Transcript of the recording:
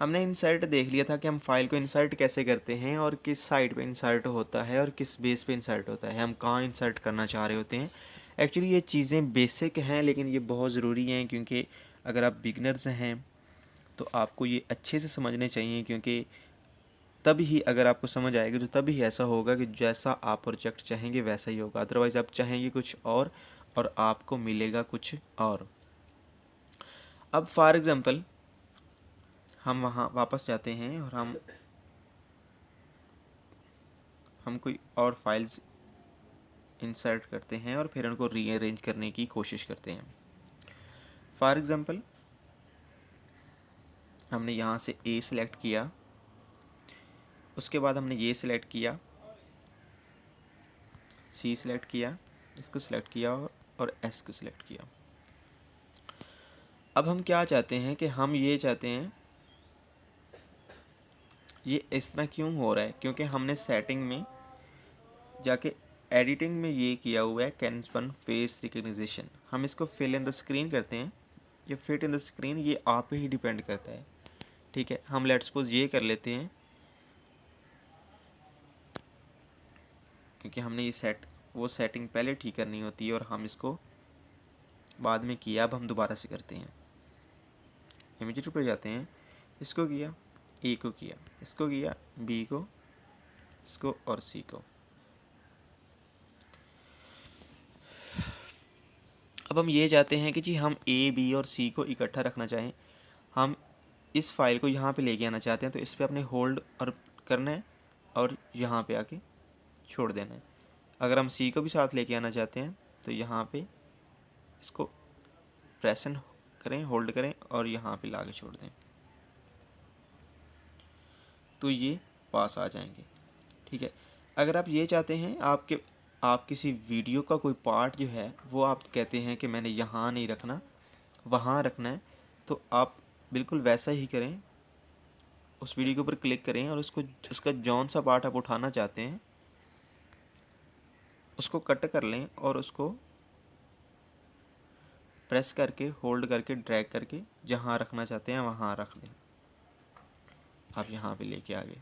हमने इंसर्ट देख लिया था कि हम फाइल को इंसर्ट कैसे करते हैं और किस साइड पे इंसर्ट होता है और किस बेस पे इंसर्ट होता है, हम कहाँ इंसर्ट करना चाह रहे होते हैं। एक्चुअली ये चीज़ें बेसिक हैं लेकिन ये बहुत ज़रूरी हैं, क्योंकि अगर आप बिगनर्स हैं तो आपको ये अच्छे से समझने चाहिए, क्योंकि तभी ही अगर आपको समझ आएगी तो तभी ऐसा होगा कि जैसा आप प्रोजेक्ट चाहेंगे वैसा ही होगा। अदरवाइज़ आप चाहेंगे कुछ और आपको मिलेगा कुछ और। अब फॉर एग्ज़ाम्पल हम वहाँ वापस जाते हैं और हम कोई और फाइल्स इंसर्ट करते हैं और फिर उनको रीअरेंज करने की कोशिश करते हैं। फॉर एग्ज़ाम्पल हमने यहाँ से ए सिलेक्ट किया, उसके बाद हमने ये सिलेक्ट किया, सी सिलेक्ट किया, इसको सिलेक्ट किया और एस को सिलेक्ट किया। अब हम क्या चाहते हैं कि हम ये चाहते हैं, ये इस तरह क्यों हो रहा है, क्योंकि हमने सेटिंग में जाके एडिटिंग में ये किया हुआ है कैनवन फेस रिकग्निशन। हम इसको फिल इन द स्क्रीन करते हैं, ये फिट इन द स्क्रीन ये आप पे ही डिपेंड करता है। ठीक है, हम लेट्स सपोज ये कर लेते हैं, क्योंकि हमने ये वो सेटिंग पहले ठीक करनी होती है और हम इसको बाद में किया। अब हम दोबारा से करते हैं, इमेज पर जाते हैं, इसको किया, ए को किया, इसको किया, बी को, इसको और सी को। अब हम ये चाहते हैं कि जी हम ए बी और सी को इकट्ठा रखना चाहें, हम इस फाइल को यहाँ पे लेके आना चाहते हैं, तो इस पर अपने होल्ड और करना है और यहाँ पे आके छोड़ देना है। अगर हम सी को भी साथ लेके आना चाहते हैं तो यहाँ पे इसको प्रेसन करें, होल्ड करें और यहाँ पे ला के छोड़ दें, तो ये पास आ जाएंगे। ठीक है, अगर आप ये चाहते हैं आप किसी वीडियो का कोई पार्ट जो है वो आप कहते हैं कि मैंने यहाँ नहीं रखना, वहाँ रखना है, तो आप बिल्कुल वैसा ही करें। उस वीडियो के ऊपर क्लिक करें और उसका जौन सा पार्ट आप उठाना चाहते हैं उसको कट कर लें और उसको प्रेस करके, होल्ड करके, ड्रैग करके जहाँ रखना चाहते हैं वहाँ रख दें। आप यहाँ पे लेके आ गए।